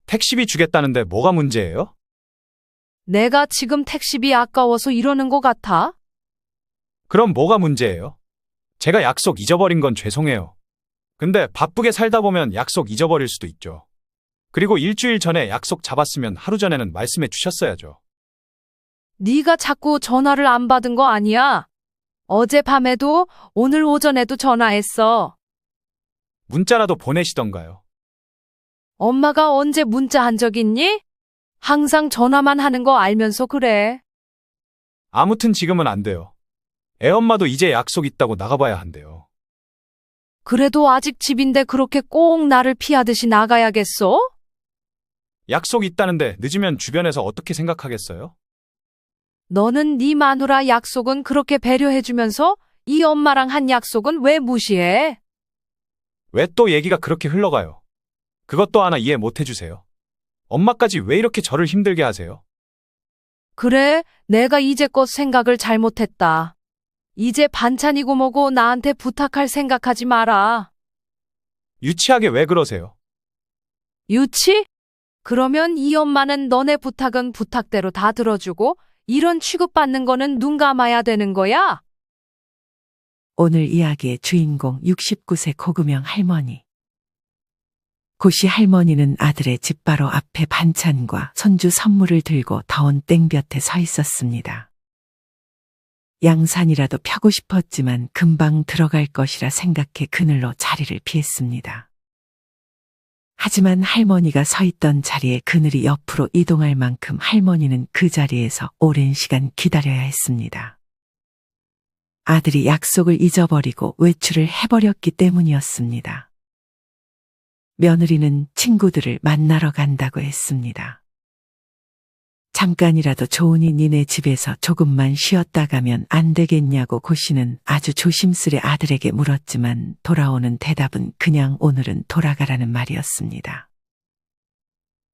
택시비 주겠다는데 뭐가 문제예요? 내가 지금 택시비 아까워서 이러는 것 같아? 그럼 뭐가 문제예요? 제가 약속 잊어버린 건 죄송해요. 근데 바쁘게 살다 보면 약속 잊어버릴 수도 있죠. 그리고 일주일 전에 약속 잡았으면 하루 전에는 말씀해 주셨어야죠. 네가 자꾸 전화를 안 받은 거 아니야? 어젯밤에도 오늘 오전에도 전화했어. 문자라도 보내시던가요. 엄마가 언제 문자 한 적 있니? 항상 전화만 하는 거 알면서 그래. 아무튼 지금은 안 돼요. 애엄마도 이제 약속 있다고 나가봐야 한대요. 그래도 아직 집인데 그렇게 꼭 나를 피하듯이 나가야겠어? 약속 있다는데 늦으면 주변에서 어떻게 생각하겠어요? 너는 네 마누라 약속은 그렇게 배려해주면서 이 엄마랑 한 약속은 왜 무시해? 왜 또 얘기가 그렇게 흘러가요? 그것도 하나 이해 못 해주세요. 엄마까지 왜 이렇게 저를 힘들게 하세요? 그래, 내가 이제껏 생각을 잘못했다. 이제 반찬이고 뭐고 나한테 부탁할 생각하지 마라. 유치하게 왜 그러세요? 유치? 그러면 이 엄마는 너네 부탁은 부탁대로 다 들어주고 이런 취급받는 거는 눈 감아야 되는 거야? 오늘 이야기의 주인공 69세 고금영 할머니. 고씨 할머니는 아들의 집 바로 앞에 반찬과 손주 선물을 들고 더운 땡볕에 서 있었습니다. 양산이라도 펴고 싶었지만 금방 들어갈 것이라 생각해 그늘로 자리를 피했습니다. 하지만 할머니가 서 있던 자리에 그늘이 옆으로 이동할 만큼 할머니는 그 자리에서 오랜 시간 기다려야 했습니다. 아들이 약속을 잊어버리고 외출을 해버렸기 때문이었습니다. 며느리는 친구들을 만나러 간다고 했습니다. 잠깐이라도 좋으니 니네 집에서 조금만 쉬었다 가면 안 되겠냐고 고씨는 아주 조심스레 아들에게 물었지만 돌아오는 대답은 그냥 오늘은 돌아가라는 말이었습니다.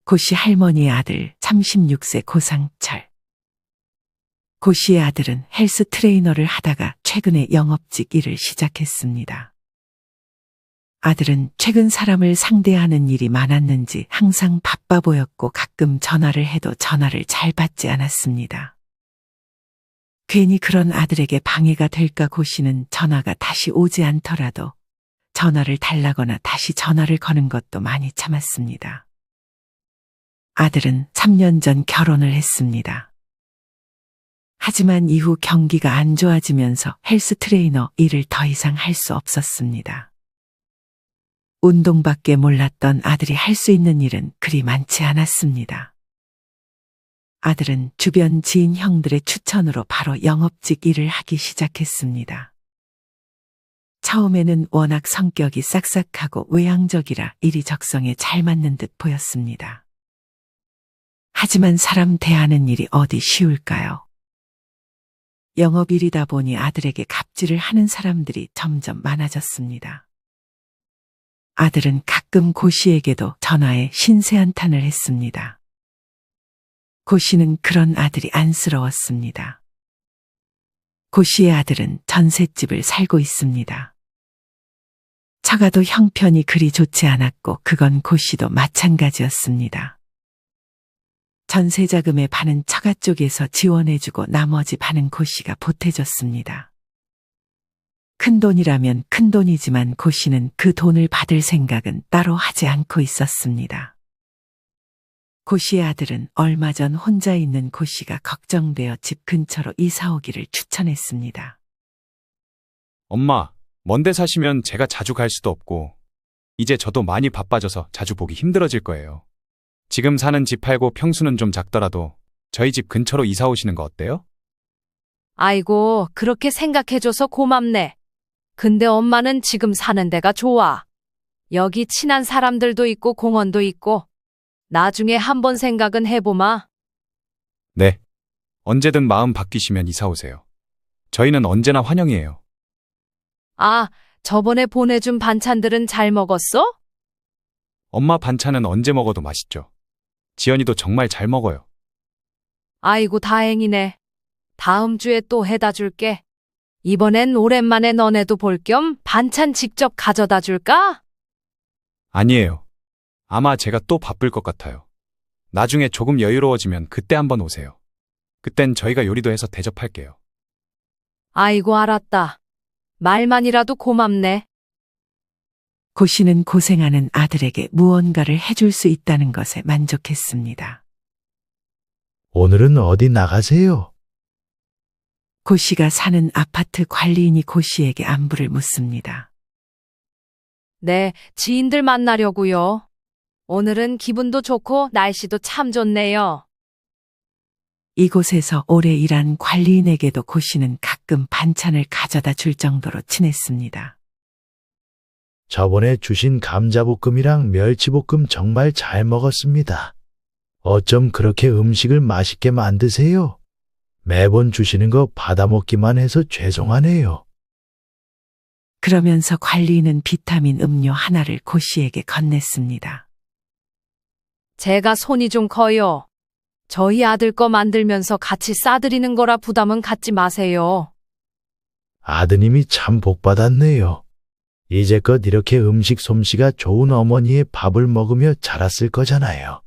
고씨 할머니의 아들 36세 고상철. 고씨의 아들은 헬스 트레이너를 하다가 최근에 영업직 일을 시작했습니다. 아들은 최근 사람을 상대하는 일이 많았는지 항상 바빠 보였고 가끔 전화를 해도 전화를 잘 받지 않았습니다. 괜히 그런 아들에게 방해가 될까 고씨는 전화가 다시 오지 않더라도 전화를 달라거나 다시 전화를 거는 것도 많이 참았습니다. 아들은 3년 전 결혼을 했습니다. 하지만 이후 경기가 안 좋아지면서 헬스 트레이너 일을 더 이상 할 수 없었습니다. 운동밖에 몰랐던 아들이 할 수 있는 일은 그리 많지 않았습니다. 아들은 주변 지인 형들의 추천으로 바로 영업직 일을 하기 시작했습니다. 처음에는 워낙 성격이 싹싹하고 외향적이라 일이 적성에 잘 맞는 듯 보였습니다. 하지만 사람 대하는 일이 어디 쉬울까요? 영업일이다 보니 아들에게 갑질을 하는 사람들이 점점 많아졌습니다. 아들은 가끔 고씨에게도 전화에 신세한탄을 했습니다. 고씨는 그런 아들이 안쓰러웠습니다. 고씨의 아들은 전셋집을 살고 있습니다. 처가도 형편이 그리 좋지 않았고 그건 고씨도 마찬가지였습니다. 전세자금의 반은 처가 쪽에서 지원해주고 나머지 반은 고씨가 보태줬습니다. 큰돈이라면 큰돈이지만 고씨는 그 돈을 받을 생각은 따로 하지 않고 있었습니다. 고씨의 아들은 얼마 전 혼자 있는 고씨가 걱정되어 집 근처로 이사 오기를 추천했습니다. 엄마, 먼데 사시면 제가 자주 갈 수도 없고 이제 저도 많이 바빠져서 자주 보기 힘들어질 거예요. 지금 사는 집 팔고 평수는 좀 작더라도 저희 집 근처로 이사 오시는 거 어때요? 아이고, 그렇게 생각해줘서 고맙네. 근데 엄마는 지금 사는 데가 좋아. 여기 친한 사람들도 있고 공원도 있고. 나중에 한번 생각은 해보마. 네. 언제든 마음 바뀌시면 이사 오세요. 저희는 언제나 환영이에요. 아, 저번에 보내준 반찬들은 잘 먹었어? 엄마 반찬은 언제 먹어도 맛있죠. 지연이도 정말 잘 먹어요. 아이고, 다행이네. 다음 주에 또 해다 줄게. 이번엔 오랜만에 너네도 볼 겸 반찬 직접 가져다 줄까? 아니에요. 아마 제가 또 바쁠 것 같아요. 나중에 조금 여유로워지면 그때 한번 오세요. 그땐 저희가 요리도 해서 대접할게요. 아이고, 알았다. 말만이라도 고맙네. 고씨는 고생하는 아들에게 무언가를 해줄 수 있다는 것에 만족했습니다. 오늘은 어디 나가세요? 고씨가 사는 아파트 관리인이 고씨에게 안부를 묻습니다. 네, 지인들 만나려고요. 오늘은 기분도 좋고 날씨도 참 좋네요. 이곳에서 오래 일한 관리인에게도 고씨는 가끔 반찬을 가져다 줄 정도로 친했습니다. 저번에 주신 감자볶음이랑 멸치볶음 정말 잘 먹었습니다. 어쩜 그렇게 음식을 맛있게 만드세요? 매번 주시는 거 받아먹기만 해서 죄송하네요. 그러면서 관리인은 비타민 음료 하나를 고씨에게 건넸습니다. 제가 손이 좀 커요. 저희 아들 거 만들면서 같이 싸드리는 거라 부담은 갖지 마세요. 아드님이 참 복받았네요. 이제껏 이렇게 음식 솜씨가 좋은 어머니의 밥을 먹으며 자랐을 거잖아요.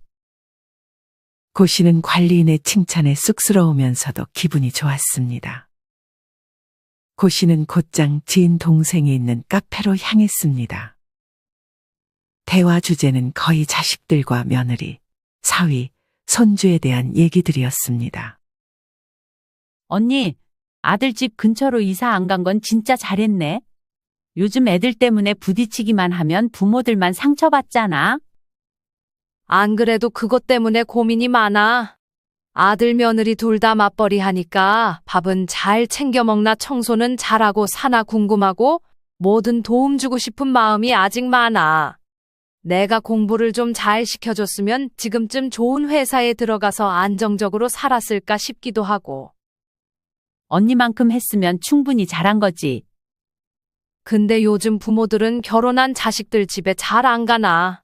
고씨는 관리인의 칭찬에 쑥스러우면서도 기분이 좋았습니다. 고씨는 곧장 지인 동생이 있는 카페로 향했습니다. 대화 주제는 거의 자식들과 며느리, 사위, 손주에 대한 얘기들이었습니다. 언니, 아들 집 근처로 이사 안 간 건 진짜 잘했네. 요즘 애들 때문에 부딪히기만 하면 부모들만 상처받잖아. 안 그래도 그것 때문에 고민이 많아. 아들 며느리 둘 다 맞벌이 하니까 밥은 잘 챙겨 먹나 청소는 잘하고 사나 궁금하고 뭐든 도움 주고 싶은 마음이 아직 많아. 내가 공부를 좀 잘 시켜줬으면 지금쯤 좋은 회사에 들어가서 안정적으로 살았을까 싶기도 하고. 언니만큼 했으면 충분히 잘한 거지. 근데 요즘 부모들은 결혼한 자식들 집에 잘 안 가나.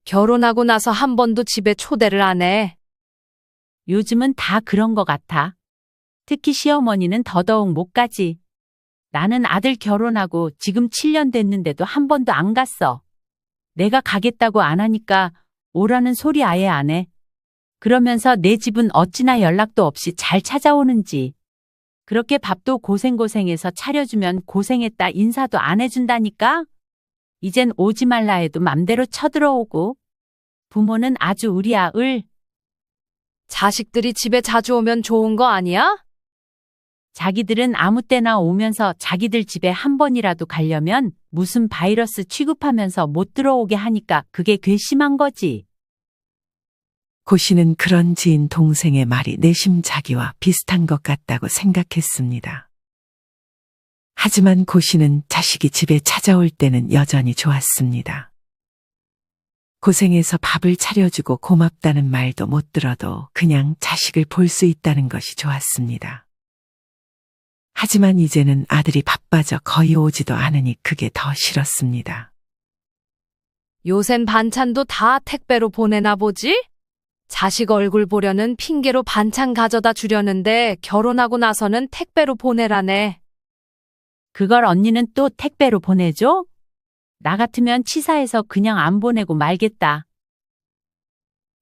결혼하고 나서 한 번도 집에 초대를 안 해. 요즘은 다 그런 거 같아. 특히 시어머니는 더더욱 못 가지. 나는 아들 결혼하고 지금 7년 됐는데도 한 번도 안 갔어. 내가 가겠다고 안 하니까 오라는 소리 아예 안 해. 그러면서 내 집은 어찌나 연락도 없이 잘 찾아오는지. 그렇게 밥도 고생고생해서 차려주면 고생했다 인사도 안 해준다니까? 이젠 오지 말라 해도 맘대로 쳐들어오고. 부모는 아주 의리야, 을. 자식들이 집에 자주 오면 좋은 거 아니야? 자기들은 아무 때나 오면서 자기들 집에 한 번이라도 가려면 무슨 바이러스 취급하면서 못 들어오게 하니까 그게 괘씸한 거지. 고씨는 그런 지인 동생의 말이 내심 자기와 비슷한 것 같다고 생각했습니다. 하지만 고씨는 자식이 집에 찾아올 때는 여전히 좋았습니다. 고생해서 밥을 차려주고 고맙다는 말도 못 들어도 그냥 자식을 볼 수 있다는 것이 좋았습니다. 하지만 이제는 아들이 바빠져 거의 오지도 않으니 그게 더 싫었습니다. 요샌 반찬도 다 택배로 보내나 보지? 자식 얼굴 보려는 핑계로 반찬 가져다 주려는데 결혼하고 나서는 택배로 보내라네. 그걸 언니는 또 택배로 보내줘? 나 같으면 치사해서 그냥 안 보내고 말겠다.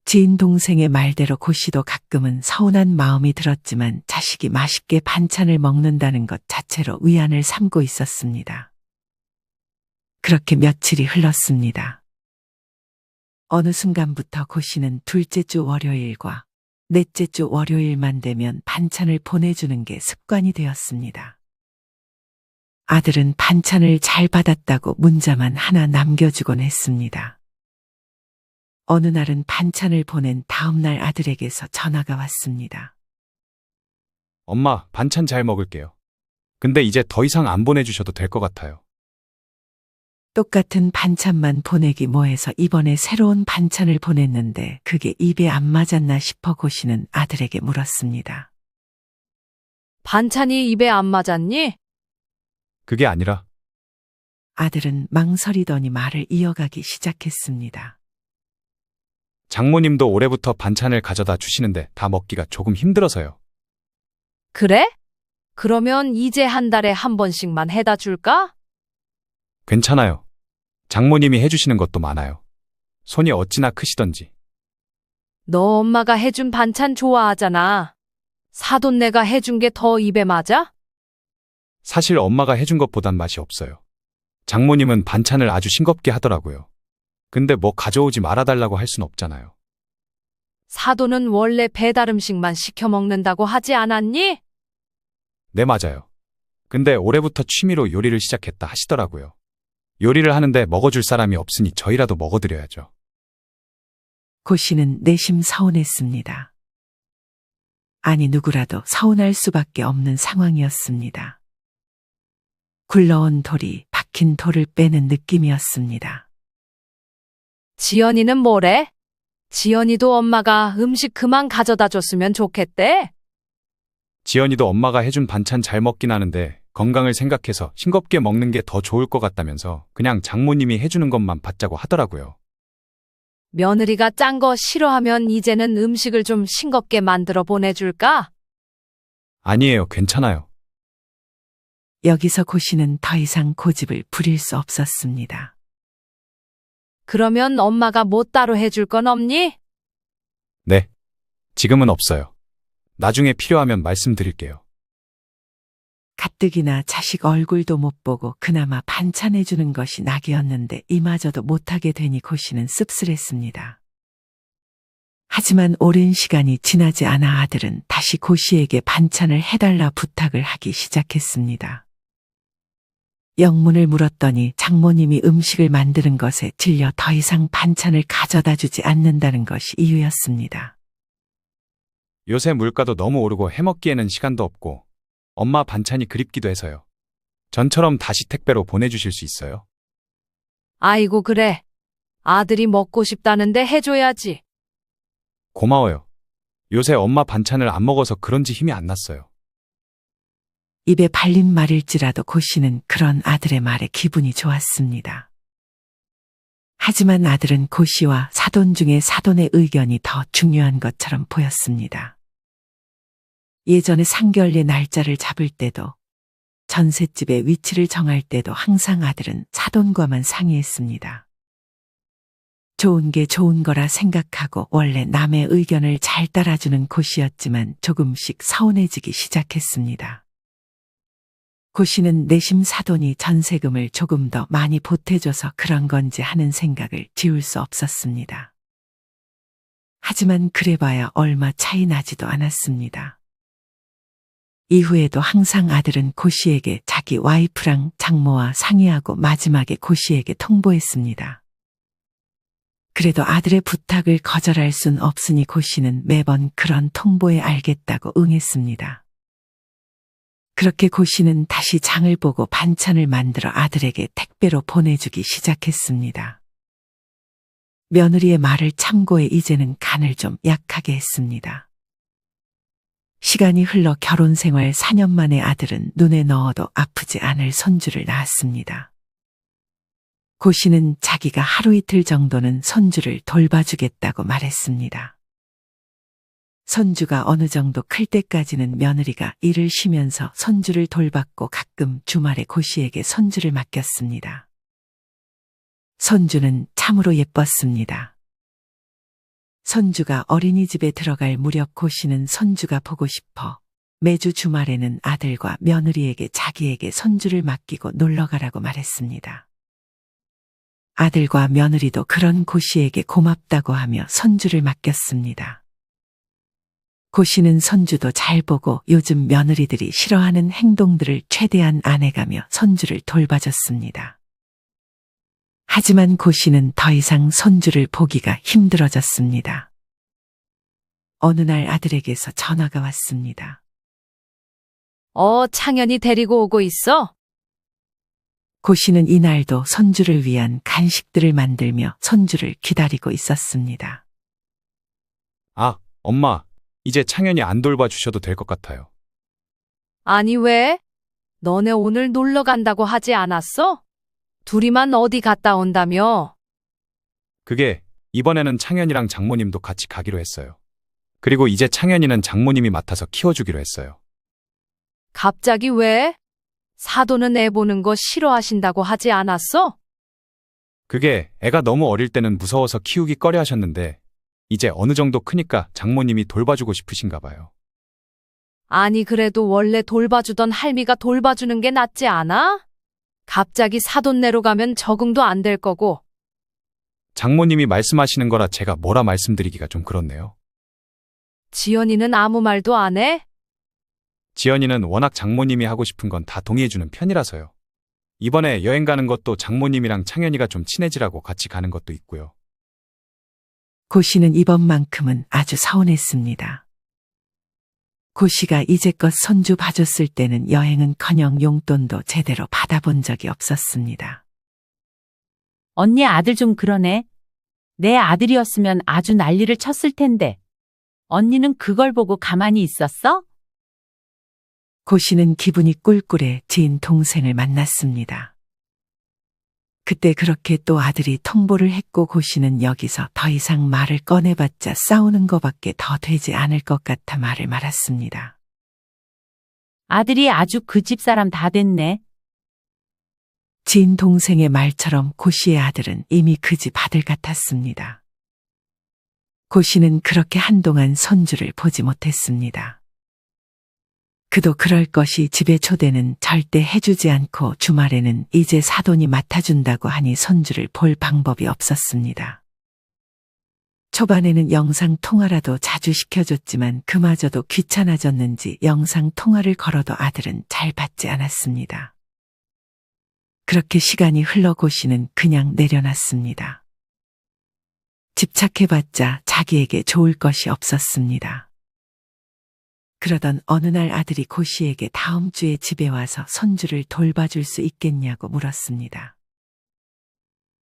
지인 동생의 말대로 고씨도 가끔은 서운한 마음이 들었지만 자식이 맛있게 반찬을 먹는다는 것 자체로 위안을 삼고 있었습니다. 그렇게 며칠이 흘렀습니다. 어느 순간부터 고씨는 둘째 주 월요일과 넷째 주 월요일만 되면 반찬을 보내주는 게 습관이 되었습니다. 아들은 반찬을 잘 받았다고 문자만 하나 남겨주곤 했습니다. 어느 날은 반찬을 보낸 다음 날 아들에게서 전화가 왔습니다. 엄마, 반찬 잘 먹을게요. 근데 이제 더 이상 안 보내주셔도 될 것 같아요. 똑같은 반찬만 보내기 뭐해서 이번에 새로운 반찬을 보냈는데 그게 입에 안 맞았나 싶어 고씨는 아들에게 물었습니다. 반찬이 입에 안 맞았니? 그게 아니라 아들은 망설이더니 말을 이어가기 시작했습니다. 장모님도 올해부터 반찬을 가져다 주시는데 다 먹기가 조금 힘들어서요. 그래? 그러면 이제 한 달에 한 번씩만 해다 줄까? 괜찮아요. 장모님이 해주시는 것도 많아요. 손이 어찌나 크시던지. 너 엄마가 해준 반찬 좋아하잖아. 사돈 내가 해준 게 더 입에 맞아? 사실 엄마가 해준 것보단 맛이 없어요. 장모님은 반찬을 아주 싱겁게 하더라고요. 근데 뭐 가져오지 말아달라고 할 순 없잖아요. 사돈은 원래 배달 음식만 시켜 먹는다고 하지 않았니? 네, 맞아요. 근데 올해부터 취미로 요리를 시작했다 하시더라고요. 요리를 하는데 먹어줄 사람이 없으니 저희라도 먹어드려야죠. 고 씨는 내심 서운했습니다. 아니 누구라도 서운할 수밖에 없는 상황이었습니다. 굴러온 돌이 박힌 돌을 빼는 느낌이었습니다. 지연이는 뭐래? 지연이도 엄마가 음식 그만 가져다 줬으면 좋겠대? 지연이도 엄마가 해준 반찬 잘 먹긴 하는데 건강을 생각해서 싱겁게 먹는 게 더 좋을 것 같다면서 그냥 장모님이 해주는 것만 받자고 하더라고요. 며느리가 짠 거 싫어하면 이제는 음식을 좀 싱겁게 만들어 보내줄까? 아니에요, 괜찮아요. 여기서 고 씨는 더 이상 고집을 부릴 수 없었습니다. 그러면 엄마가 뭐 따로 해줄 건 없니? 네, 지금은 없어요. 나중에 필요하면 말씀드릴게요. 가뜩이나 자식 얼굴도 못 보고 그나마 반찬해주는 것이 낙이었는데 이마저도 못하게 되니 고 씨는 씁쓸했습니다. 하지만 오랜 시간이 지나지 않아 아들은 다시 고 씨에게 반찬을 해달라 부탁을 하기 시작했습니다. 영문을 물었더니 장모님이 음식을 만드는 것에 질려 더 이상 반찬을 가져다 주지 않는다는 것이 이유였습니다. 요새 물가도 너무 오르고 해먹기에는 시간도 없고 엄마 반찬이 그립기도 해서요. 전처럼 다시 택배로 보내주실 수 있어요? 아이고, 그래. 아들이 먹고 싶다는데 해줘야지. 고마워요. 요새 엄마 반찬을 안 먹어서 그런지 힘이 안 났어요. 입에 발린 말일지라도 고 씨는 그런 아들의 말에 기분이 좋았습니다. 하지만 아들은 고 씨와 사돈 중에 사돈의 의견이 더 중요한 것처럼 보였습니다. 예전에 상견례 날짜를 잡을 때도 전셋집의 위치를 정할 때도 항상 아들은 사돈과만 상의했습니다. 좋은 게 좋은 거라 생각하고 원래 남의 의견을 잘 따라주는 고 씨였지만 조금씩 서운해지기 시작했습니다. 고 씨는 내심 사돈이 전세금을 조금 더 많이 보태줘서 그런 건지 하는 생각을 지울 수 없었습니다. 하지만 그래봐야 얼마 차이 나지도 않았습니다. 이후에도 항상 아들은 고 씨에게 자기 와이프랑 장모와 상의하고 마지막에 고 씨에게 통보했습니다. 그래도 아들의 부탁을 거절할 순 없으니 고 씨는 매번 그런 통보에 알겠다고 응했습니다. 그렇게 고 씨는 다시 장을 보고 반찬을 만들어 아들에게 택배로 보내주기 시작했습니다. 며느리의 말을 참고해 이제는 간을 좀 약하게 했습니다. 시간이 흘러 결혼 생활 4년 만에 아들은 눈에 넣어도 아프지 않을 손주를 낳았습니다. 고 씨는 자기가 하루 이틀 정도는 손주를 돌봐주겠다고 말했습니다. 손주가 어느 정도 클 때까지는 며느리가 일을 쉬면서 손주를 돌봤고 가끔 주말에 고 씨에게 손주를 맡겼습니다. 손주는 참으로 예뻤습니다. 손주가 어린이집에 들어갈 무렵 고 씨는 손주가 보고 싶어 매주 주말에는 아들과 며느리에게 자기에게 손주를 맡기고 놀러가라고 말했습니다. 아들과 며느리도 그런 고 씨에게 고맙다고 하며 손주를 맡겼습니다. 고 씨는 손주도 잘 보고 요즘 며느리들이 싫어하는 행동들을 최대한 안 해가며 손주를 돌봐줬습니다. 하지만 고 씨는 더 이상 손주를 보기가 힘들어졌습니다. 어느 날 아들에게서 전화가 왔습니다. 창현이 데리고 오고 있어? 고 씨는 이날도 손주를 위한 간식들을 만들며 손주를 기다리고 있었습니다. 아, 엄마, 이제 창현이 안 돌봐주셔도 될 것 같아요. 아니, 왜? 너네 오늘 놀러 간다고 하지 않았어? 둘이만 어디 갔다 온다며? 그게 이번에는 창현이랑 장모님도 같이 가기로 했어요. 그리고 이제 창현이는 장모님이 맡아서 키워주기로 했어요. 갑자기 왜? 사돈은 애 보는 거 싫어하신다고 하지 않았어? 그게 애가 너무 어릴 때는 무서워서 키우기 꺼려 하셨는데 이제 어느 정도 크니까 장모님이 돌봐주고 싶으신가 봐요. 아니, 그래도 원래 돌봐주던 할미가 돌봐주는 게 낫지 않아? 갑자기 사돈네로 가면 적응도 안 될 거고. 장모님이 말씀하시는 거라 제가 뭐라 말씀드리기가 좀 그렇네요. 지연이는 아무 말도 안 해? 지연이는 워낙 장모님이 하고 싶은 건 다 동의해주는 편이라서요. 이번에 여행 가는 것도 장모님이랑 창현이가 좀 친해지라고 같이 가는 것도 있고요. 고씨는 이번만큼은 아주 서운했습니다. 고씨가 이제껏 손주 봐줬을 때는 여행은커녕 용돈도 제대로 받아본 적이 없었습니다. 언니 아들 좀 그러네. 내 아들이었으면 아주 난리를 쳤을 텐데. 언니는 그걸 보고 가만히 있었어? 고씨는 기분이 꿀꿀해 지인 동생을 만났습니다. 그때 그렇게 또 아들이 통보를 했고 고씨는 여기서 더 이상 말을 꺼내봤자 싸우는 거밖에 더 되지 않을 것 같아 말을 말았습니다. 아들이 아주 그 집사람 다 됐네. 지인 동생의 말처럼 고씨의 아들은 이미 그 집 아들 같았습니다. 고씨는 그렇게 한동안 손주를 보지 못했습니다. 그도 그럴 것이 집에 초대는 절대 해주지 않고 주말에는 이제 사돈이 맡아준다고 하니 손주를 볼 방법이 없었습니다. 초반에는 영상 통화라도 자주 시켜줬지만 그마저도 귀찮아졌는지 영상 통화를 걸어도 아들은 잘 받지 않았습니다. 그렇게 시간이 흘러 고씨는 그냥 내려놨습니다. 집착해봤자 자기에게 좋을 것이 없었습니다. 그러던 어느 날 아들이 고씨에게 다음 주에 집에 와서 손주를 돌봐줄 수 있겠냐고 물었습니다.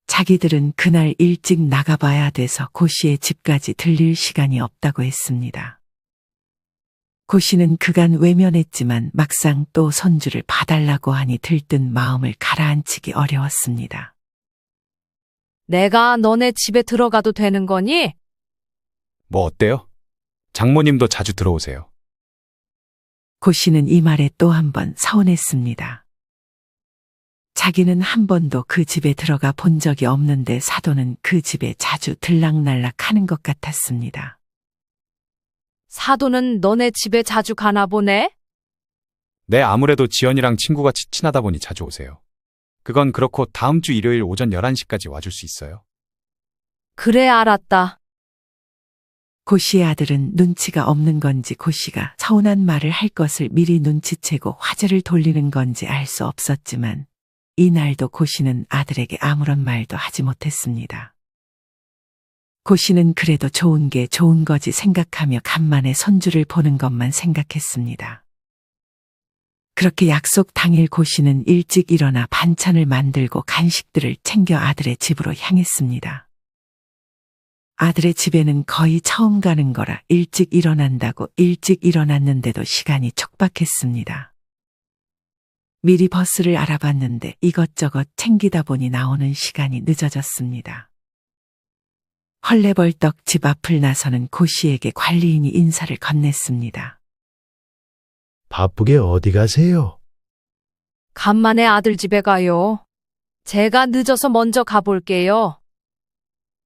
자기들은 그날 일찍 나가봐야 돼서 고씨의 집까지 들릴 시간이 없다고 했습니다. 고씨는 그간 외면했지만 막상 또 손주를 봐달라고 하니 들뜬 마음을 가라앉히기 어려웠습니다. 내가 너네 집에 들어가도 되는 거니? 뭐 어때요? 장모님도 자주 들어오세요. 고씨는 이 말에 또 한 번 서운했습니다. 자기는 한 번도 그 집에 들어가 본 적이 없는데 사돈은 그 집에 자주 들락날락 하는 것 같았습니다. 사돈은 너네 집에 자주 가나 보네? 네, 아무래도 지연이랑 친구같이 친하다 보니 자주 오세요. 그건 그렇고 다음 주 일요일 오전 11시까지 와줄 수 있어요? 그래, 알았다. 고씨의 아들은 눈치가 없는 건지 고씨가 서운한 말을 할 것을 미리 눈치채고 화제를 돌리는 건지 알 수 없었지만 이날도 고씨는 아들에게 아무런 말도 하지 못했습니다. 고씨는 그래도 좋은 게 좋은 거지 생각하며 간만에 손주를 보는 것만 생각했습니다. 그렇게 약속 당일 고씨는 일찍 일어나 반찬을 만들고 간식들을 챙겨 아들의 집으로 향했습니다. 아들의 집에는 거의 처음 가는 거라 일찍 일어난다고 일찍 일어났는데도 시간이 촉박했습니다. 미리 버스를 알아봤는데 이것저것 챙기다 보니 나오는 시간이 늦어졌습니다. 헐레벌떡 집 앞을 나서는 고씨에게 관리인이 인사를 건넸습니다. 바쁘게 어디 가세요? 간만에 아들 집에 가요. 제가 늦어서 먼저 가볼게요.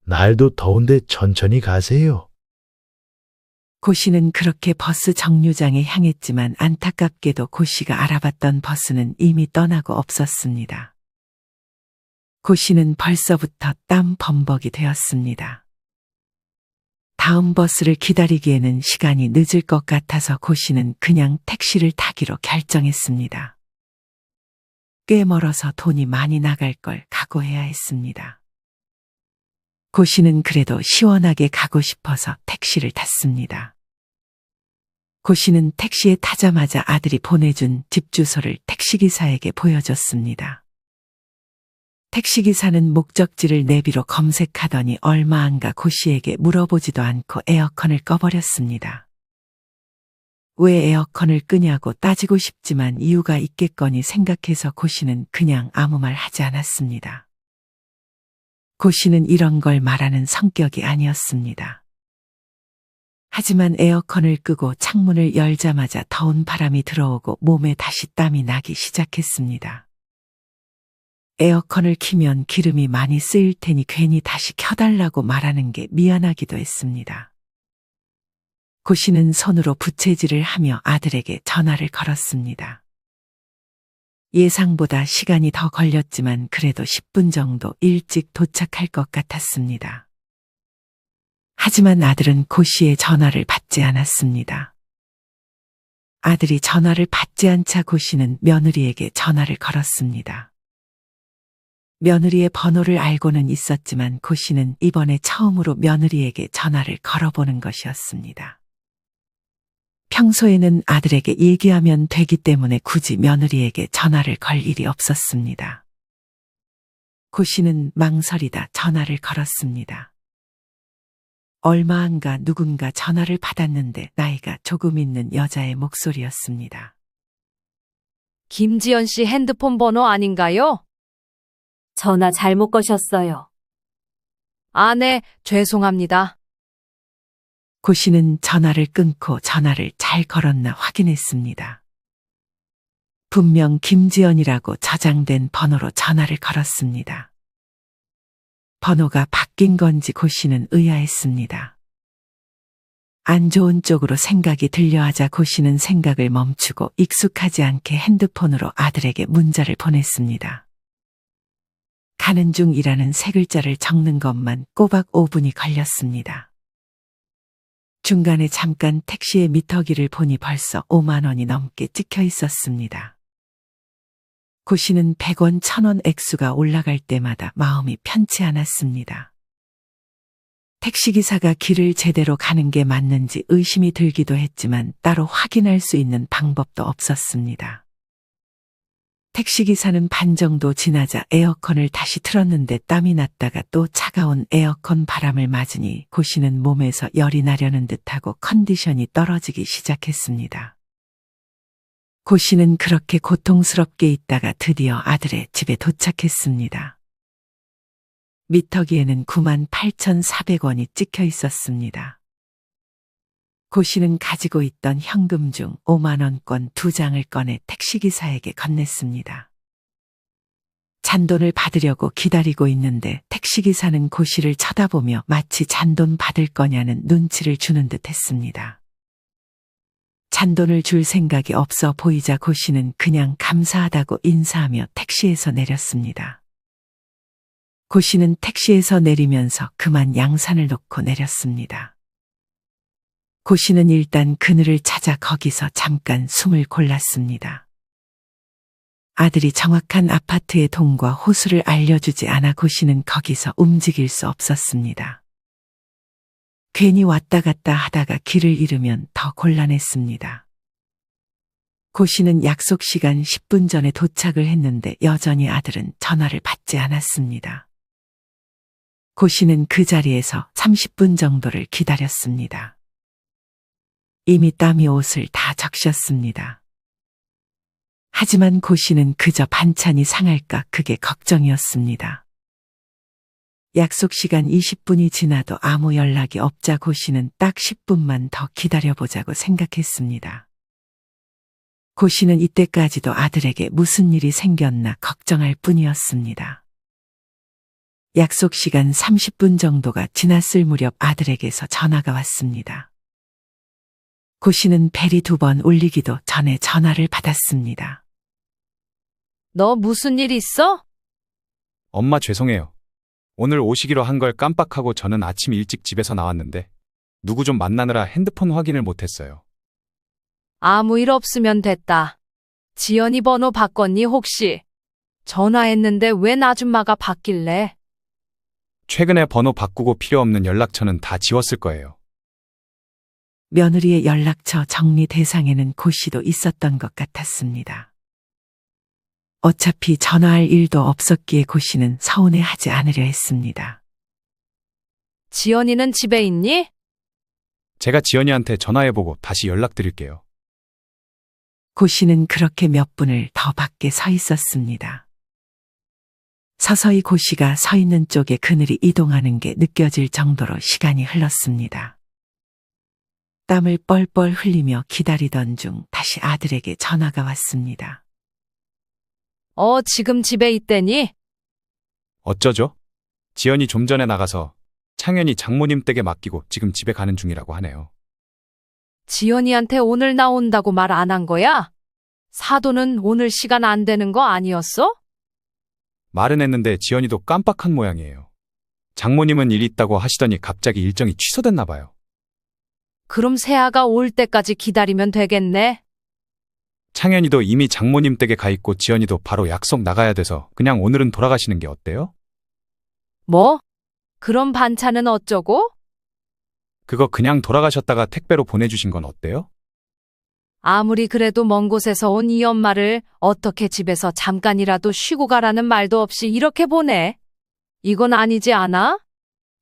날도 더운데 천천히 가세요. 고씨는 그렇게 버스 정류장에 향했지만 안타깝게도 고씨가 알아봤던 버스는 이미 떠나고 없었습니다. 고씨는 벌써부터 땀 범벅이 되었습니다. 다음 버스를 기다리기에는 시간이 늦을 것 같아서 고씨는 그냥 택시를 타기로 결정했습니다. 꽤 멀어서 돈이 많이 나갈 걸 각오해야 했습니다. 고씨는 그래도 시원하게 가고 싶어서 택시를 탔습니다. 고씨는 택시에 타자마자 아들이 보내준 집 주소를 택시기사에게 보여줬습니다. 택시기사는 목적지를 내비로 검색하더니 얼마 안 가 고씨에게 물어보지도 않고 에어컨을 꺼버렸습니다. 왜 에어컨을 끄냐고 따지고 싶지만 이유가 있겠거니 생각해서 고씨는 그냥 아무 말 하지 않았습니다. 고씨는 이런 걸 말하는 성격이 아니었습니다. 하지만 에어컨을 끄고 창문을 열자마자 더운 바람이 들어오고 몸에 다시 땀이 나기 시작했습니다. 에어컨을 키면 기름이 많이 쓰일 테니 괜히 다시 켜달라고 말하는 게 미안하기도 했습니다. 고 씨는 손으로 부채질을 하며 아들에게 전화를 걸었습니다. 예상보다 시간이 더 걸렸지만 그래도 10분 정도 일찍 도착할 것 같았습니다. 하지만 아들은 고 씨의 전화를 받지 않았습니다. 아들이 전화를 받지 않자 고 씨는 며느리에게 전화를 걸었습니다. 며느리의 번호를 알고는 있었지만 고 씨는 이번에 처음으로 며느리에게 전화를 걸어보는 것이었습니다. 평소에는 아들에게 얘기하면 되기 때문에 굳이 며느리에게 전화를 걸 일이 없었습니다. 고 씨는 망설이다 전화를 걸었습니다. 얼마 안가 누군가 전화를 받았는데 나이가 조금 있는 여자의 목소리였습니다. 김지연 씨 핸드폰 번호 아닌가요? 전화 잘못 거셨어요. 아, 네, 죄송합니다. 고 씨는 전화를 끊고 전화를 잘 걸었나 확인했습니다. 분명 김지연이라고 저장된 번호로 전화를 걸었습니다. 번호가 바뀐 건지 고 씨는 의아했습니다. 안 좋은 쪽으로 생각이 들려하자 고 씨는 생각을 멈추고 익숙하지 않게 핸드폰으로 아들에게 문자를 보냈습니다. 가는 중이라는 세 글자를 적는 것만 꼬박 5분이 걸렸습니다. 중간에 잠깐 택시의 미터기를 보니 벌써 5만 원이 넘게 찍혀 있었습니다. 고 씨는 100원, 1000원 액수가 올라갈 때마다 마음이 편치 않았습니다. 택시기사가 길을 제대로 가는 게 맞는지 의심이 들기도 했지만 따로 확인할 수 있는 방법도 없었습니다. 택시기사는 반 정도 지나자 에어컨을 다시 틀었는데 땀이 났다가 또 차가운 에어컨 바람을 맞으니 고 씨는 몸에서 열이 나려는 듯하고 컨디션이 떨어지기 시작했습니다. 고 씨는 그렇게 고통스럽게 있다가 드디어 아들의 집에 도착했습니다. 미터기에는 98,400원이 찍혀 있었습니다. 고 씨는 가지고 있던 현금 중 5만 원권 2장을 꺼내 택시기사에게 건넸습니다. 잔돈을 받으려고 기다리고 있는데 택시기사는 고 씨를 쳐다보며 마치 잔돈 받을 거냐는 눈치를 주는 듯 했습니다. 잔돈을 줄 생각이 없어 보이자 고 씨는 그냥 감사하다고 인사하며 택시에서 내렸습니다. 고 씨는 택시에서 내리면서 그만 양산을 놓고 내렸습니다. 고 씨는 일단 그늘을 찾아 거기서 잠깐 숨을 골랐습니다. 아들이 정확한 아파트의 동과 호수를 알려주지 않아 고 씨는 거기서 움직일 수 없었습니다. 괜히 왔다 갔다 하다가 길을 잃으면 더 곤란했습니다. 고 씨는 약속 시간 10분 전에 도착을 했는데 여전히 아들은 전화를 받지 않았습니다. 고 씨는 그 자리에서 30분 정도를 기다렸습니다. 이미 땀이 옷을 다 적셨습니다. 하지만 고 씨는 그저 반찬이 상할까 그게 걱정이었습니다. 약속 시간 20분이 지나도 아무 연락이 없자 고 씨는 딱 10분만 더 기다려보자고 생각했습니다. 고 씨는 이때까지도 아들에게 무슨 일이 생겼나 걱정할 뿐이었습니다. 약속 시간 30분 정도가 지났을 무렵 아들에게서 전화가 왔습니다. 고 씨는 벨이 2번 울리기도 전에 전화를 받았습니다. 너 무슨 일 있어? 엄마 죄송해요. 오늘 오시기로 한 걸 깜빡하고 저는 아침 일찍 집에서 나왔는데 누구 좀 만나느라 핸드폰 확인을 못했어요. 아무 일 없으면 됐다. 지연이 번호 바꿨니 혹시? 전화했는데 웬 아줌마가 바뀔래? 최근에 번호 바꾸고 필요 없는 연락처는 다 지웠을 거예요. 며느리의 연락처 정리 대상에는 고 씨도 있었던 것 같았습니다. 어차피 전화할 일도 없었기에 고 씨는 서운해하지 않으려 했습니다. 지연이는 집에 있니? 제가 지연이한테 전화해보고 다시 연락드릴게요. 고 씨는 그렇게 몇 분을 더 밖에 서 있었습니다. 서서히 고 씨가 서 있는 쪽에 그늘이 이동하는 게 느껴질 정도로 시간이 흘렀습니다. 땀을 뻘뻘 흘리며 기다리던 중 다시 아들에게 전화가 왔습니다. 지금 집에 있대니? 어쩌죠? 지연이 좀 전에 나가서 창현이 장모님 댁에 맡기고 지금 집에 가는 중이라고 하네요. 지연이한테 오늘 나온다고 말 안 한 거야? 사도는 오늘 시간 안 되는 거 아니었어? 말은 했는데 지연이도 깜빡한 모양이에요. 장모님은 일 있다고 하시더니 갑자기 일정이 취소됐나 봐요. 그럼 세아가 올 때까지 기다리면 되겠네. 창현이도 이미 장모님 댁에 가 있고 지연이도 바로 약속 나가야 돼서 그냥 오늘은 돌아가시는 게 어때요? 뭐? 그럼 반찬은 어쩌고? 그거 그냥 돌아가셨다가 택배로 보내주신 건 어때요? 아무리 그래도 먼 곳에서 온 이 엄마를 어떻게 집에서 잠깐이라도 쉬고 가라는 말도 없이 이렇게 보내? 이건 아니지 않아?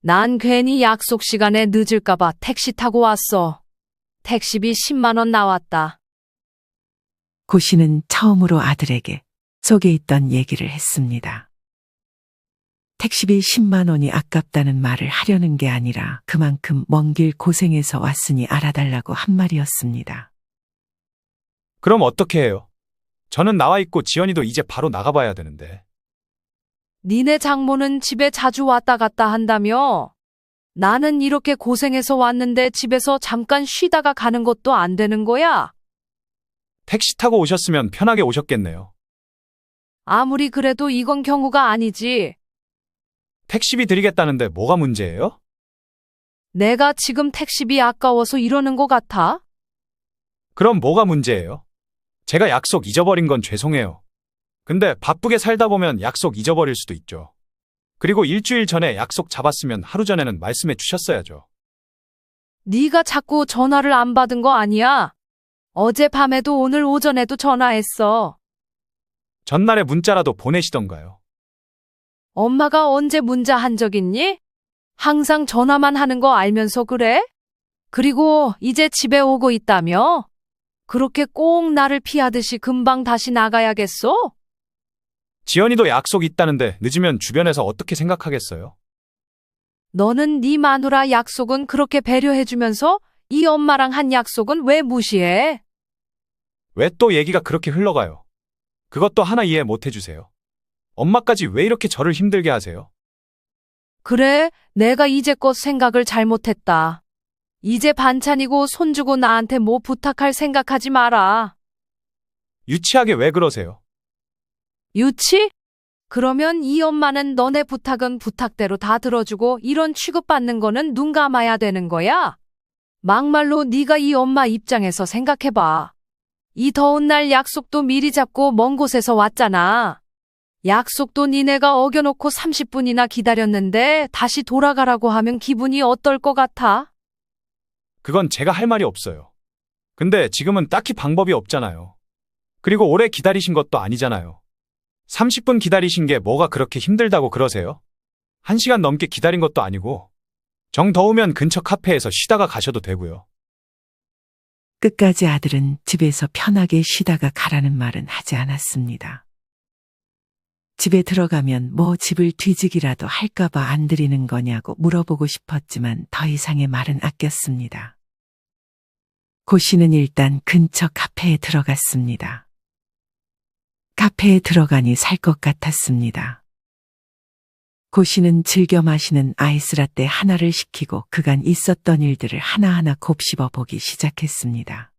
난 괜히 약속 시간에 늦을까봐 택시 타고 왔어. 택시비 10만 원 나왔다. 고 씨는 처음으로 아들에게 속에 있던 얘기를 했습니다. 택시비 10만 원이 아깝다는 말을 하려는 게 아니라 그만큼 먼 길 고생해서 왔으니 알아달라고 한 말이었습니다. 그럼 어떻게 해요? 저는 나와 있고 지연이도 이제 바로 나가봐야 되는데. 니네 장모는 집에 자주 왔다 갔다 한다며? 나는 이렇게 고생해서 왔는데 집에서 잠깐 쉬다가 가는 것도 안 되는 거야? 택시 타고 오셨으면 편하게 오셨겠네요. 아무리 그래도 이건 경우가 아니지. 택시비 드리겠다는데 뭐가 문제예요? 내가 지금 택시비 아까워서 이러는 것 같아? 그럼 뭐가 문제예요? 제가 약속 잊어버린 건 죄송해요. 근데 바쁘게 살다 보면 약속 잊어버릴 수도 있죠. 그리고 일주일 전에 약속 잡았으면 하루 전에는 말씀해 주셨어야죠. 네가 자꾸 전화를 안 받은 거 아니야? 어젯밤에도 오늘 오전에도 전화했어. 전날에 문자라도 보내시던가요. 엄마가 언제 문자 한 적 있니? 항상 전화만 하는 거 알면서 그래? 그리고 이제 집에 오고 있다며? 그렇게 꼭 나를 피하듯이 금방 다시 나가야겠어? 지연이도 약속 있다는데 늦으면 주변에서 어떻게 생각하겠어요? 너는 네 마누라 약속은 그렇게 배려해주면서 이 엄마랑 한 약속은 왜 무시해? 왜 또 얘기가 그렇게 흘러가요? 그것도 하나 이해 못 해주세요. 엄마까지 왜 이렇게 저를 힘들게 하세요? 그래, 내가 이제껏 생각을 잘못했다. 이제 반찬이고 손주고 나한테 뭐 부탁할 생각하지 마라. 유치하게 왜 그러세요? 유치? 그러면 이 엄마는 너네 부탁은 부탁대로 다 들어주고 이런 취급받는 거는 눈 감아야 되는 거야? 막말로 네가 이 엄마 입장에서 생각해봐. 이 더운 날 약속도 미리 잡고 먼 곳에서 왔잖아. 약속도 니네가 어겨놓고 30분이나 기다렸는데 다시 돌아가라고 하면 기분이 어떨 것 같아? 그건 제가 할 말이 없어요. 근데 지금은 딱히 방법이 없잖아요. 그리고 오래 기다리신 것도 아니잖아요. 30분 기다리신 게 뭐가 그렇게 힘들다고 그러세요? 1시간 넘게 기다린 것도 아니고. 정 더우면 근처 카페에서 쉬다가 가셔도 되고요. 끝까지 아들은 집에서 편하게 쉬다가 가라는 말은 하지 않았습니다. 집에 들어가면 뭐 집을 뒤지기라도 할까봐 안 드리는 거냐고 물어보고 싶었지만 더 이상의 말은 아꼈습니다. 고 씨는 일단 근처 카페에 들어갔습니다. 카페에 들어가니 살 것 같았습니다. 고 씨는 즐겨 마시는 아이스라떼 하나를 시키고 그간 있었던 일들을 하나하나 곱씹어 보기 시작했습니다.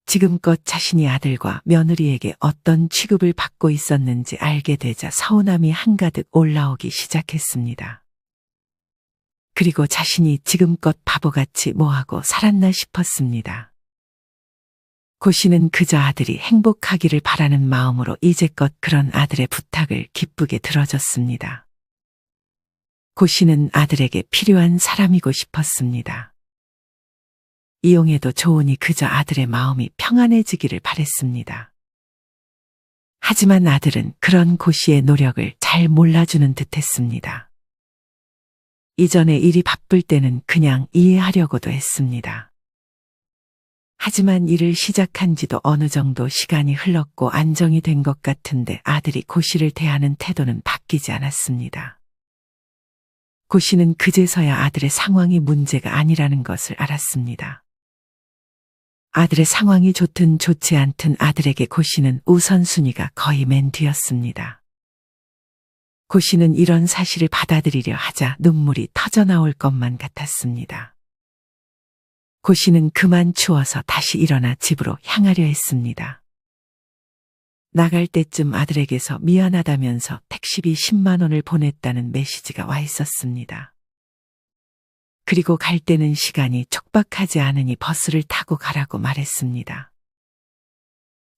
지금껏 자신이 아들과 며느리에게 어떤 취급을 받고 있었는지 알게 되자 서운함이 한가득 올라오기 시작했습니다. 그리고 자신이 지금껏 바보같이 뭐하고 살았나 싶었습니다. 고 씨는 그저 아들이 행복하기를 바라는 마음으로 이제껏 그런 아들의 부탁을 기쁘게 들어줬습니다. 고 씨는 아들에게 필요한 사람이고 싶었습니다. 이용해도 좋으니 그저 아들의 마음이 평안해지기를 바랬습니다. 하지만 아들은 그런 고 씨의 노력을 잘 몰라주는 듯했습니다. 이전에 일이 바쁠 때는 그냥 이해하려고도 했습니다. 하지만 일을 시작한 지도 어느 정도 시간이 흘렀고 안정이 된 것 같은데 아들이 고 씨를 대하는 태도는 바뀌지 않았습니다. 고 씨는 그제서야 아들의 상황이 문제가 아니라는 것을 알았습니다. 아들의 상황이 좋든 좋지 않든 아들에게 고 씨는 우선순위가 거의 맨 뒤였습니다. 고 씨는 이런 사실을 받아들이려 하자 눈물이 터져나올 것만 같았습니다. 고 씨는 그만 추워서 다시 일어나 집으로 향하려 했습니다. 나갈 때쯤 아들에게서 미안하다면서 택시비 10만 원을 보냈다는 메시지가 와 있었습니다. 그리고 갈 때는 시간이 촉박하지 않으니 버스를 타고 가라고 말했습니다.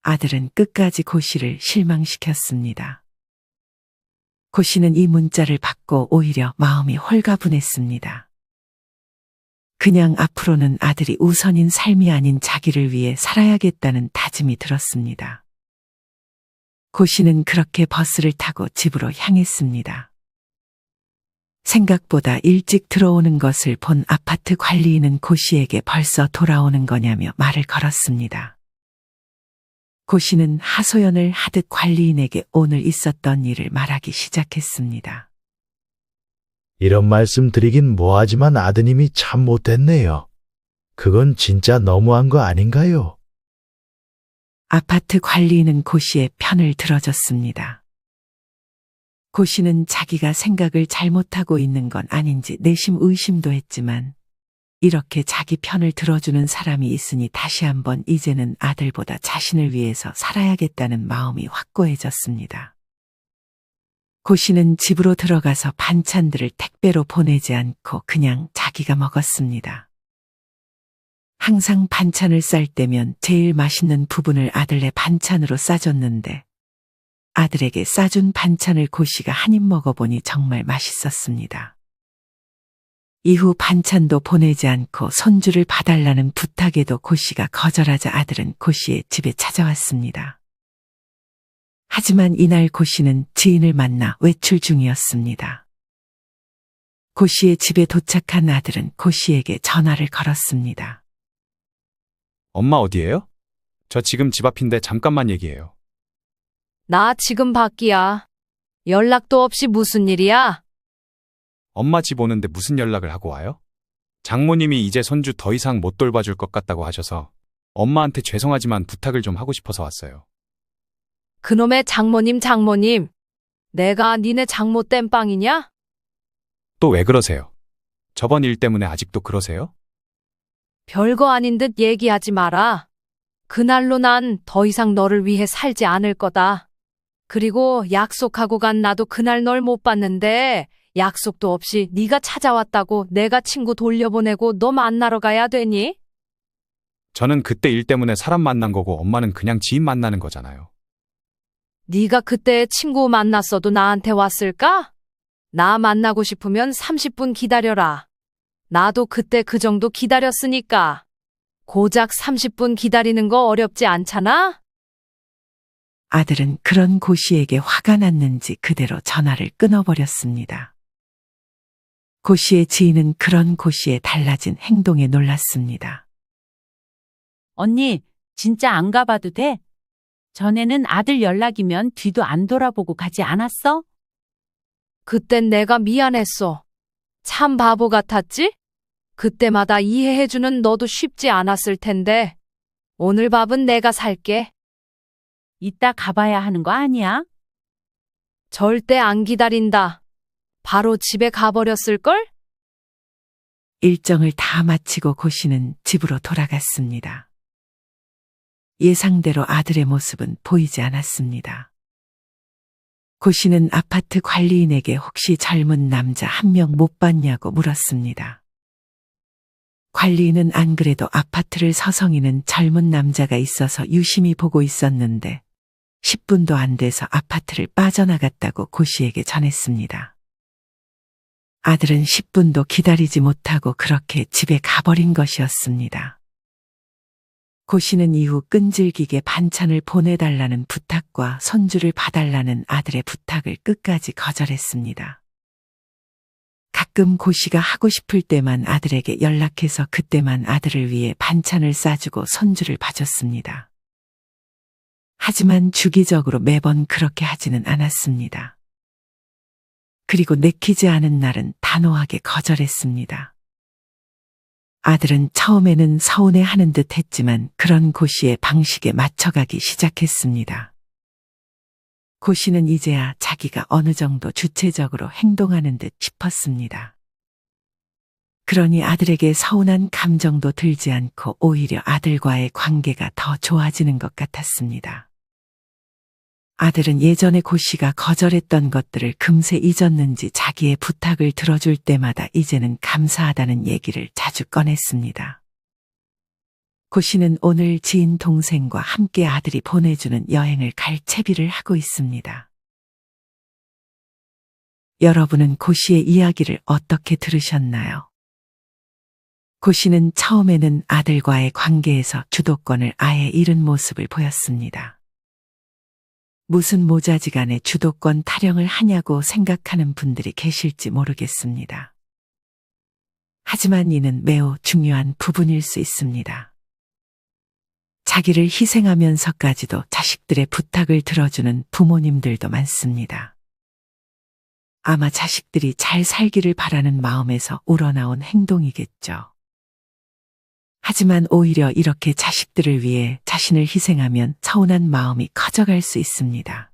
아들은 끝까지 고 씨를 실망시켰습니다. 고 씨는 이 문자를 받고 오히려 마음이 홀가분했습니다. 그냥 앞으로는 아들이 우선인 삶이 아닌 자기를 위해 살아야겠다는 다짐이 들었습니다. 고 씨는 그렇게 버스를 타고 집으로 향했습니다. 생각보다 일찍 들어오는 것을 본 아파트 관리인은 고 씨에게 벌써 돌아오는 거냐며 말을 걸었습니다. 고 씨는 하소연을 하듯 관리인에게 오늘 있었던 일을 말하기 시작했습니다. 이런 말씀 드리긴 뭐하지만 아드님이 참 못됐네요. 그건 진짜 너무한 거 아닌가요? 아파트 관리인은 고 씨의 편을 들어줬습니다. 고 씨는 자기가 생각을 잘못하고 있는 건 아닌지 내심 의심도 했지만 이렇게 자기 편을 들어주는 사람이 있으니 다시 한번 이제는 아들보다 자신을 위해서 살아야겠다는 마음이 확고해졌습니다. 고 씨는 집으로 들어가서 반찬들을 택배로 보내지 않고 그냥 자기가 먹었습니다. 항상 반찬을 쌀 때면 제일 맛있는 부분을 아들네 반찬으로 싸줬는데 아들에게 싸준 반찬을 고 씨가 한 입 먹어보니 정말 맛있었습니다. 이후 반찬도 보내지 않고 손주를 봐달라는 부탁에도 고 씨가 거절하자 아들은 고 씨의 집에 찾아왔습니다. 하지만 이날 고 씨는 지인을 만나 외출 중이었습니다. 고 씨의 집에 도착한 아들은 고 씨에게 전화를 걸었습니다. 엄마 어디에요? 저 지금 집 앞인데 잠깐만 얘기해요. 나 지금 밖이야. 연락도 없이 무슨 일이야? 엄마 집 오는데 무슨 연락을 하고 와요? 장모님이 이제 손주 더 이상 못 돌봐줄 것 같다고 하셔서 엄마한테 죄송하지만 부탁을 좀 하고 싶어서 왔어요. 그놈의 장모님. 내가 니네 장모 땜빵이냐? 또 왜 그러세요? 저번 일 때문에 아직도 그러세요? 별거 아닌 듯 얘기하지 마라. 그날로 난 더 이상 너를 위해 살지 않을 거다. 그리고 약속하고 간 나도 그날 널 못 봤는데 약속도 없이 네가 찾아왔다고 내가 친구 돌려보내고 너 만나러 가야 되니? 저는 그때 일 때문에 사람 만난 거고 엄마는 그냥 지인 만나는 거잖아요. 네가 그때 친구 만났어도 나한테 왔을까? 나 만나고 싶으면 30분 기다려라. 나도 그때 그 정도 기다렸으니까. 고작 30분 기다리는 거 어렵지 않잖아? 아들은 그런 고 씨에게 화가 났는지 그대로 전화를 끊어버렸습니다. 고 씨의 지인은 그런 고 씨의 달라진 행동에 놀랐습니다. 언니, 진짜 안 가봐도 돼? 전에는 아들 연락이면 뒤도 안 돌아보고 가지 않았어? 그땐 내가 미안했어. 참 바보 같았지? 그때마다 이해해주는 너도 쉽지 않았을 텐데. 오늘 밥은 내가 살게. 이따 가봐야 하는 거 아니야? 절대 안 기다린다. 바로 집에 가버렸을걸? 일정을 다 마치고 고 씨는 집으로 돌아갔습니다. 예상대로 아들의 모습은 보이지 않았습니다. 고 씨는 아파트 관리인에게 혹시 젊은 남자 한 명 못 봤냐고 물었습니다. 관리인은 안 그래도 아파트를 서성이는 젊은 남자가 있어서 유심히 보고 있었는데 10분도 안 돼서 아파트를 빠져나갔다고 고 씨에게 전했습니다. 아들은 10분도 기다리지 못하고 그렇게 집에 가버린 것이었습니다. 고 씨는 이후 끈질기게 반찬을 보내달라는 부탁과 손주를 봐달라는 아들의 부탁을 끝까지 거절했습니다. 가끔 고 씨가 하고 싶을 때만 아들에게 연락해서 그때만 아들을 위해 반찬을 싸주고 손주를 봐줬습니다. 하지만 주기적으로 매번 그렇게 하지는 않았습니다. 그리고 내키지 않은 날은 단호하게 거절했습니다. 아들은 처음에는 서운해하는 듯 했지만 그런 고 씨의 방식에 맞춰가기 시작했습니다. 고 씨는 이제야 자기가 어느 정도 주체적으로 행동하는 듯 싶었습니다. 그러니 아들에게 서운한 감정도 들지 않고 오히려 아들과의 관계가 더 좋아지는 것 같았습니다. 아들은 예전에 고 씨가 거절했던 것들을 금세 잊었는지 자기의 부탁을 들어줄 때마다 이제는 감사하다는 얘기를 자주 꺼냈습니다. 고 씨는 오늘 지인 동생과 함께 아들이 보내주는 여행을 갈 채비를 하고 있습니다. 여러분은 고 씨의 이야기를 어떻게 들으셨나요? 고 씨는 처음에는 아들과의 관계에서 주도권을 아예 잃은 모습을 보였습니다. 무슨 모자지간에 주도권 타령을 하냐고 생각하는 분들이 계실지 모르겠습니다. 하지만 이는 매우 중요한 부분일 수 있습니다. 자기를 희생하면서까지도 자식들의 부탁을 들어주는 부모님들도 많습니다. 아마 자식들이 잘 살기를 바라는 마음에서 우러나온 행동이겠죠. 하지만 오히려 이렇게 자식들을 위해 자신을 희생하면 서운한 마음이 커져갈 수 있습니다.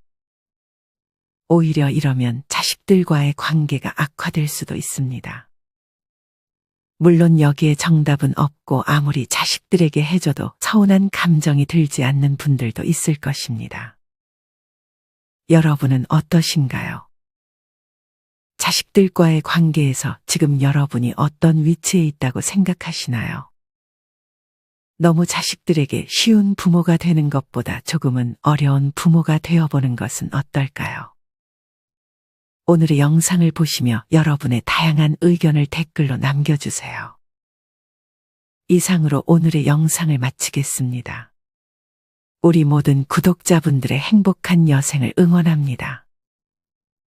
오히려 이러면 자식들과의 관계가 악화될 수도 있습니다. 물론 여기에 정답은 없고 아무리 자식들에게 해줘도 서운한 감정이 들지 않는 분들도 있을 것입니다. 여러분은 어떠신가요? 자식들과의 관계에서 지금 여러분이 어떤 위치에 있다고 생각하시나요? 너무 자식들에게 쉬운 부모가 되는 것보다 조금은 어려운 부모가 되어보는 것은 어떨까요? 오늘의 영상을 보시며 여러분의 다양한 의견을 댓글로 남겨주세요. 이상으로 오늘의 영상을 마치겠습니다. 우리 모든 구독자분들의 행복한 여생을 응원합니다.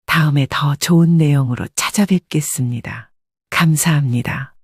다음에 더 좋은 내용으로 찾아뵙겠습니다. 감사합니다.